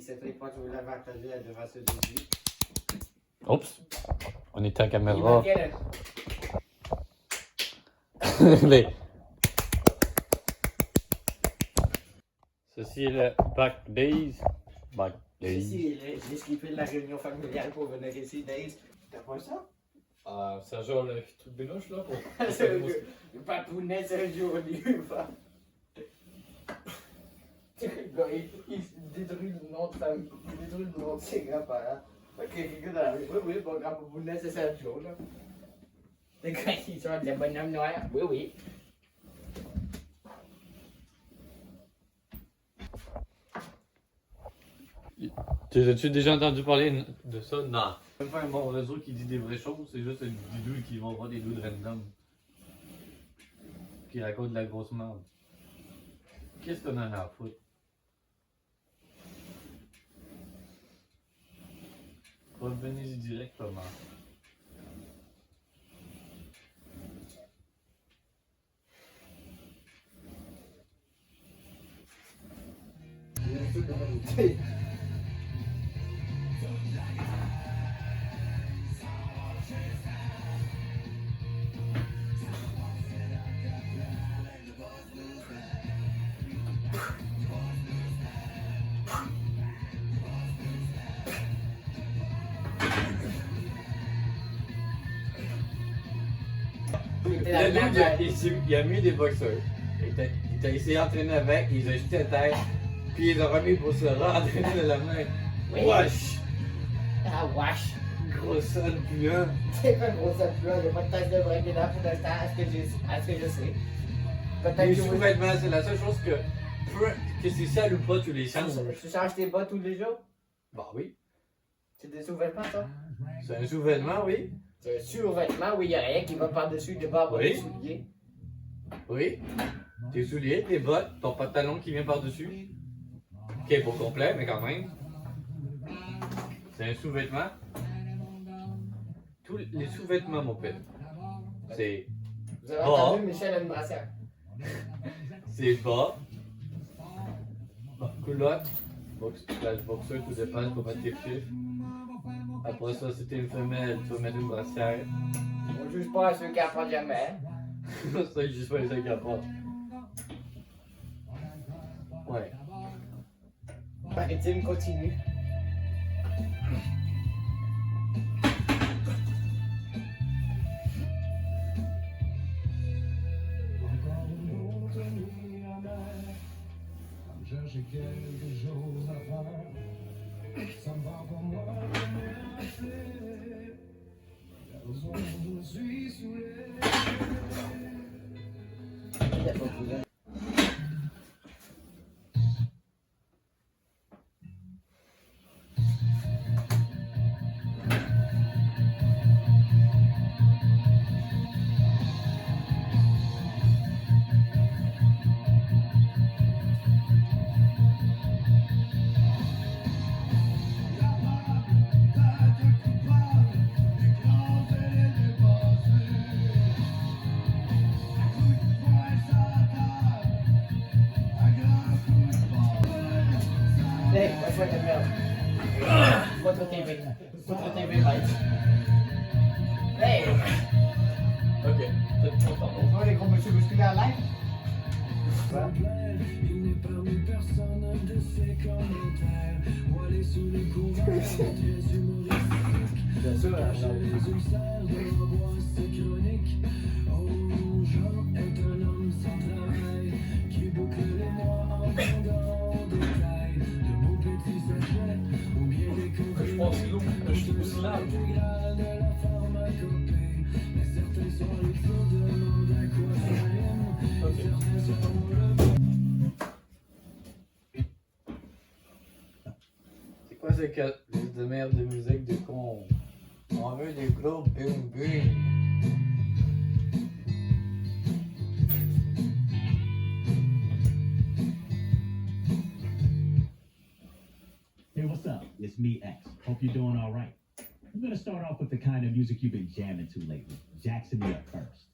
cette fois, tu veux l'avantager devant celui-ci. Oups, on est en Il caméra. manquait Les- Ceci est le Back Days. Back Days. Ceci, j'ai skippé la réunion familiale pour venir ici, Dave. T'as pas ça? Ah, ça genre le truc de noche là pour. C'est le papounet, c'est un jour au lieu. Le gars, il détruit le nom de famille, il détruit le nom de ses grands-parents. Ok, quelqu'un dans la rue, oui, mon grand papounet, c'est Sergio, là. Le gars, il sort de la bonhomme noire, oui, oui. As-tu déjà entendu parler de ça? Non. C'est pas un bon réseau qui dit des vraies choses, c'est juste des dudes qui vont voir des dudes random. Qui racontent de la grosse merde. Qu'est-ce qu'on en a à foutre? Revenez-y directement. Il a mis des boxeurs. Il t'a essayé d'entraîner avec, il les a jetés à terre, puis il les a remis pour se re-entraîner de la main. Oui. Wesh! Ah, wesh! Gros sale puant! C'est pas gros ça plus, il n'y a pas de tasse de break là pour le temps, à ce que je sais. Les Peut-être que sous-vêtements, c'est la seule chose que c'est sale ou pas, tu les changes. tu changes tes bas tous les jours? Bah oui. C'est des sous-vêtements, ça? C'est un sous-vêtement, oui. C'est un sous-vêtement où il n'y a rien qui va par-dessus de bas Oui. des souliers. Oui. Tes souliers, tes bottes, ton pantalon qui vient par-dessus. Qui est pas complet, mais quand même. C'est un sous-vêtement. Tous les sous-vêtements, mon père. C'est Vous avez entendu Michel a une brassière. bas, culotte, boxeur, tout dépend pour mettre tes chiffres. Après ça, si t'es une femelle, tu vas mettre une brassière. On ne juge pas à ceux qui apprennent jamais. Ça, je sais pas les qui apportent. Ouais. Maritime continue. J'ai quelque chose à faire, ça me va pour moi de m'appeler. Je me suis saoulé. Hey, what's with the milk? Photo TV. Photo TV lights. Hey! Ok, peut-être pas On voit les gros monsieur musculaires live? Il n'est parmi personne de ses commentaires. Voilé sous les couverts, très humoristique. Bien sûr, Les ulcères de l'angoisse chronique. Oh, Jean est un homme sans travail qui boucle les mois en pendant en détail. De beaux petits sachets ou bien des Je pense que l'eau, je suis aussi là. intégrale de la pharmacopée. Mais certains sont les faux demandent à quoi ça rime. Certains sont le C'est quoi ces liste de merde de musique de con? On veut des gros boom boom. Hey, what's up? It's me, X. Hope you're doing all right. I'm gonna start off with the kind of music you've been jamming to lately. Jackson me up first.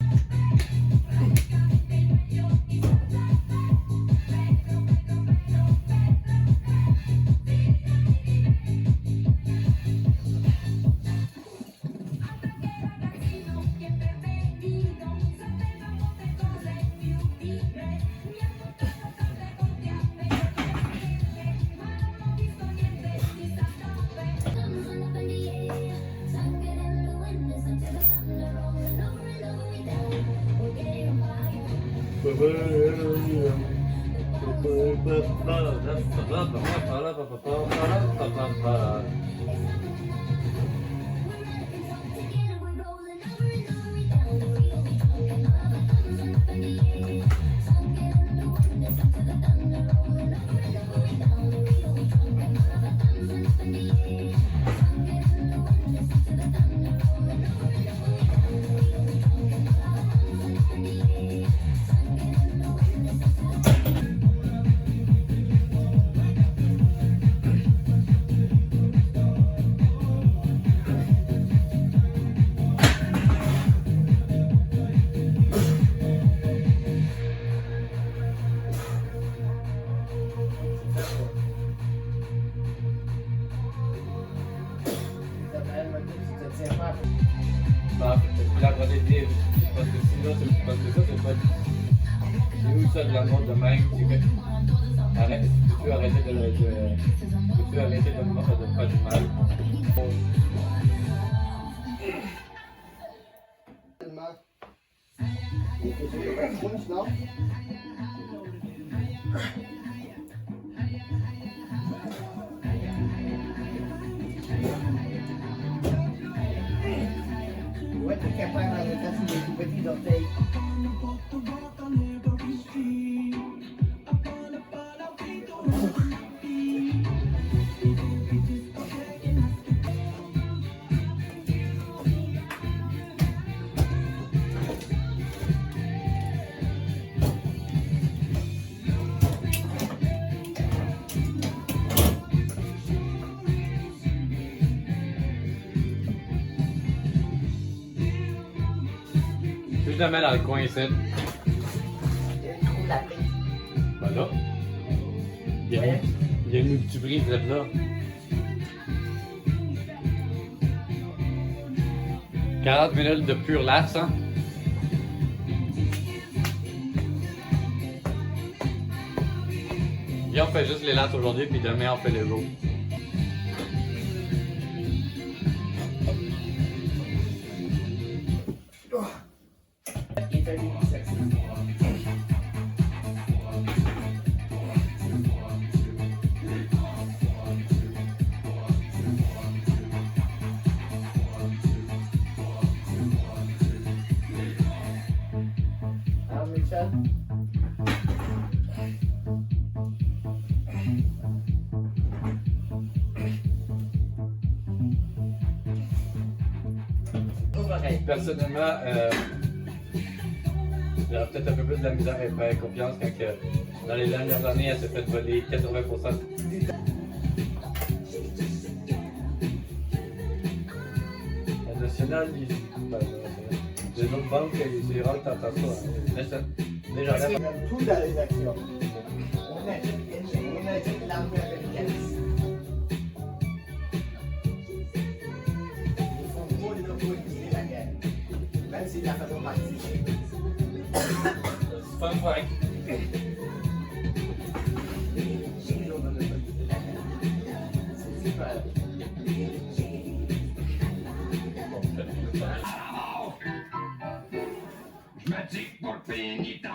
Elle m'a dit, tu te tiens pas. Bah, la quantité, parce que sinon, parce que ça, c'est pas. C'est où ça de la montre de même, c'est que. Arrête, tu peux arrêter de le. Tu peux arrêter de me faire du mal. Tellement. Et que j'ai pas de crunch, non? Ouais, t'es capable de casser des petits orteils. Je te mets dans le coin ici. Je trouve la prise. Voilà. Il y a une petite brise là. 40 minutes de pur lasse, hein? Et on fait juste les lasses aujourd'hui, puis demain on fait les roues. Alors, Michel. Personnellement, j'aurais peut-être un peu plus de la misère à faire confiance quand que, dans les dernières années, elle s'est fait voler 80%. La nationale, les autres banques, ils rentrent dans ça. Déjà, Parce qu'ils mettent tout dans les actions. On achète l'armée américaine. Ils font trop de politiser la guerre. Même s'ils la font partie. fun fact. C'est super. Je me dis pour le pénitent.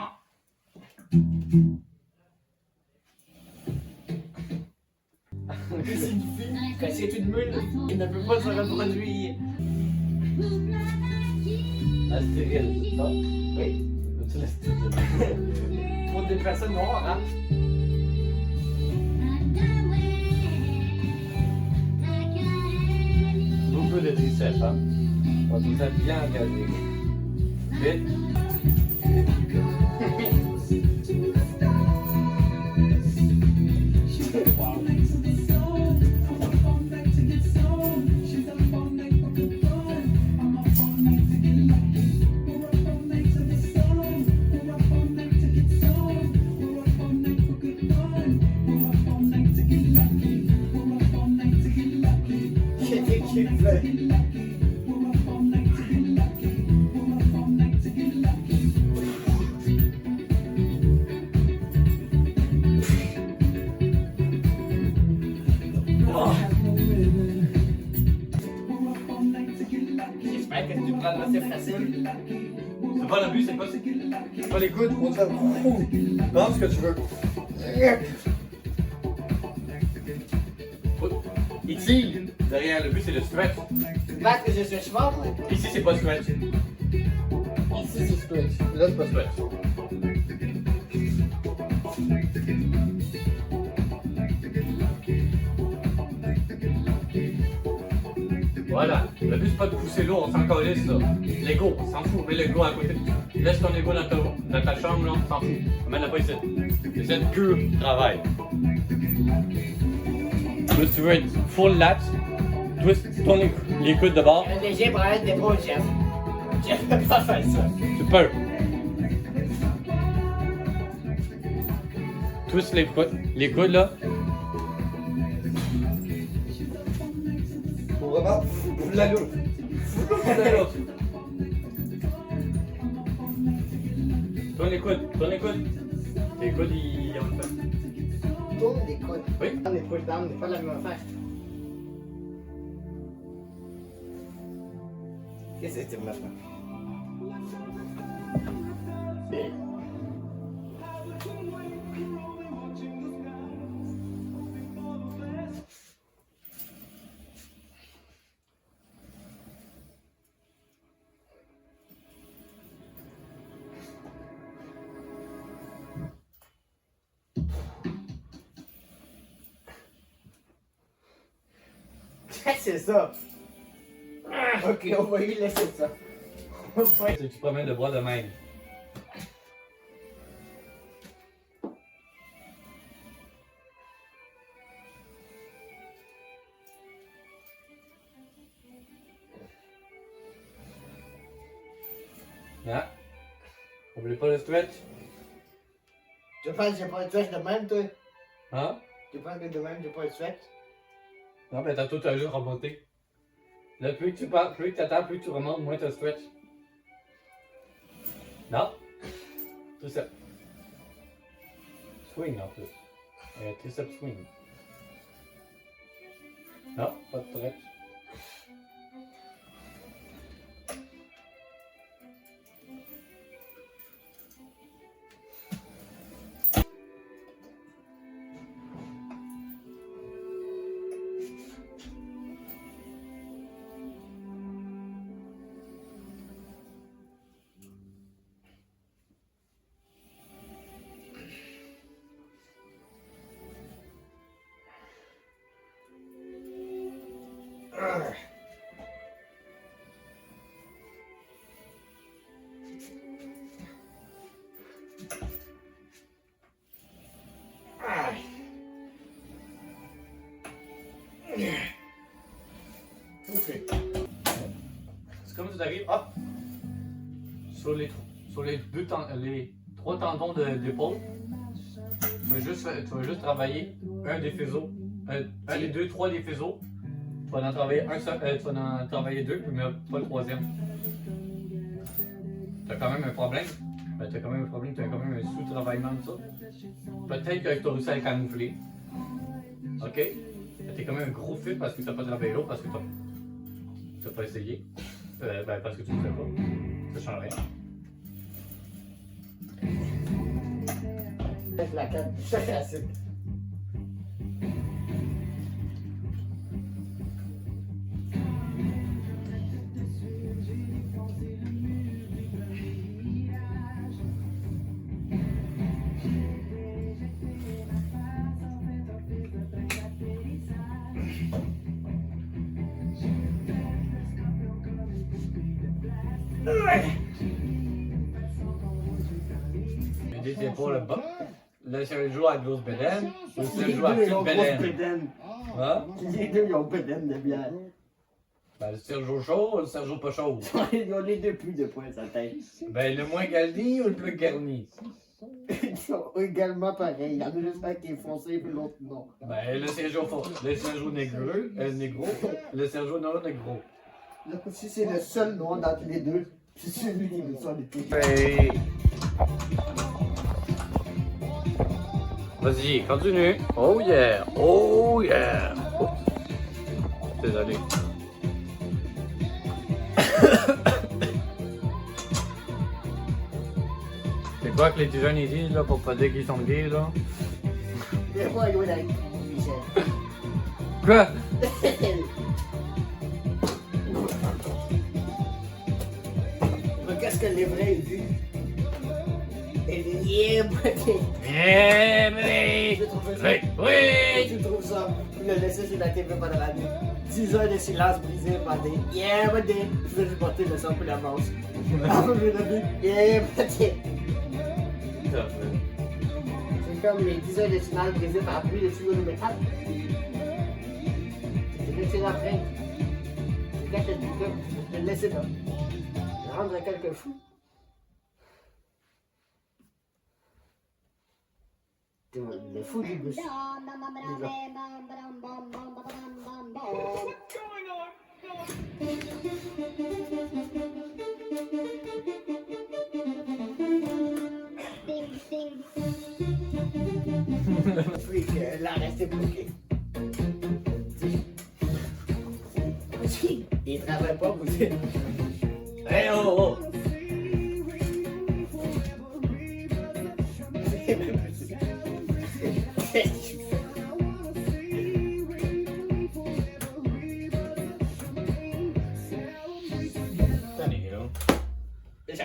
Que signifie que c'est une mule qui ne peut pas se reproduire? La stérile, c'est ça? Oui. Tu la stérile. Pour des personnes noires, hein? Beaucoup de tristesse, hein? On nous a bien engagés. Vite. J'étais qui le fait. J'espère que tu prendras c'est facile. C'est pas le but, c'est pas. Pas les coudes, on dirait. Pense ce que tu veux. Ici, derrière le but, c'est le stretch. Parce que je suis mort. Ici, c'est pas stretch. Ici, c'est stretch. Là, c'est pas stretch. Voilà, le but c'est pas de pousser l'eau, on s'en calisse ça. L'ego, on s'en fout, mets l'ego à côté. Laisse ton ego dans ta chambre, là, on s'en fout. Amène-la pas ici. C'est une pure travail. Là, si tu veux être full lat, twist les coudes de bord. Un léger problème d'épaule, Jeff. Jeff peut pas faire ça. Tu peux. Twist les coudes là. Faut vraiment foutre la loupe. Foutre la loupe. Tourne les coudes, tourne les coudes. Les coudes, ils ont le fait. Tourne les coudes. Oui. On est push down, c'est pas la même affaire. Qu'est-ce que c'est maintenant? C'est ça. Ok, on va y laisser ça. Tu promènes le bras de même. Ah. Oublie pas le stretch. Tu penses que j'ai pas le stretch de même, toi? Hein? Tu penses que de même, j'ai pas le stretch? Non, mais tantôt, tu as juste remonté. Là, plus que tu parles, plus que tu attends, plus que tu remontes, moins tu as stretch. Non? Tricep. Swing en plus. Tricep swing. Non, pas de stretch. Ok. C'est comme si tu arrives, hop, sur les trois tendons d'épaule. Tu vas juste travailler un des faisceaux, un des deux, trois des faisceaux. Tu vas en travailler tu vas en travailler deux, mais pas le troisième. Tu as quand même un problème. Tu as quand même un sous-travaillement de ça. Peut-être que tu as réussi à le camoufler. Ok? Tu es quand même un gros fit parce que tu n'as pas travaillé l'autre, parce que tu n'as pas essayé. Parce que tu ne le fais pas. Ça change rien. La canne, c'est classique. L'idée c'est pour le bas. Là, c'est un jour à grosse bédaine, ou c'est un jour à petite bédaine. Hein? Les deux, ils ont bédaine de bière. Ben, le Sergio chaud ou le Sergio pas chaud? Ils ont les deux plus de points à tête. Ben, le moins garni ou le plus garni? Ils sont également pareils. Il y en a juste un qui est foncé et l'autre non. Ben, le Sergio négro, le Sergio non négro. Là, si c'est le seul noir d'entre les deux, c'est celui qui veut ça les plus. Ben... Vas-y, continue. Oh yeah, oh yeah. Oups. Désolé. vois que les petits jeunes ils disent là pour pas dire qu'ils sont gays là. Des fois, il doit être Michel. Quoi? Qu'est-ce que les vrais disent? Et les yeah, Yeah, mais je trouve ça. oui, oui. Tu trouves ça? Le laisser sur la TV pendant la nuit. 10 heures de silence brisé par des yeah, buddy. Je vais lui porter le sang pour la manche. Après, je vais dire yeah, buddy. C'est comme les 10 heures de silence brisé par pluie de tuyaux de métal. C'est que c'est après. C'est quand je te laisser là. Rendre quelques fous. Le fou du bus. Puis que là, restez bloqué. Il travaille pas, vous dites. Hey oh oh. Déjà.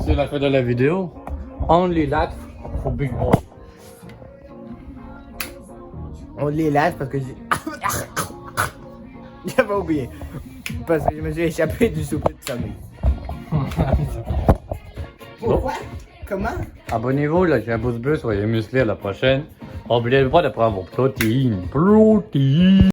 C'est la fin de la vidéo. Only that for big boy. On les lâche parce que j'ai. J'avais oublié. Parce que je me suis échappé du souper de sommeil. Pourquoi? Comment? Abonnez-vous, lâchez un pouce bleu, soyez musclés à la prochaine. N'oubliez pas de prendre vos protéines. Protéines.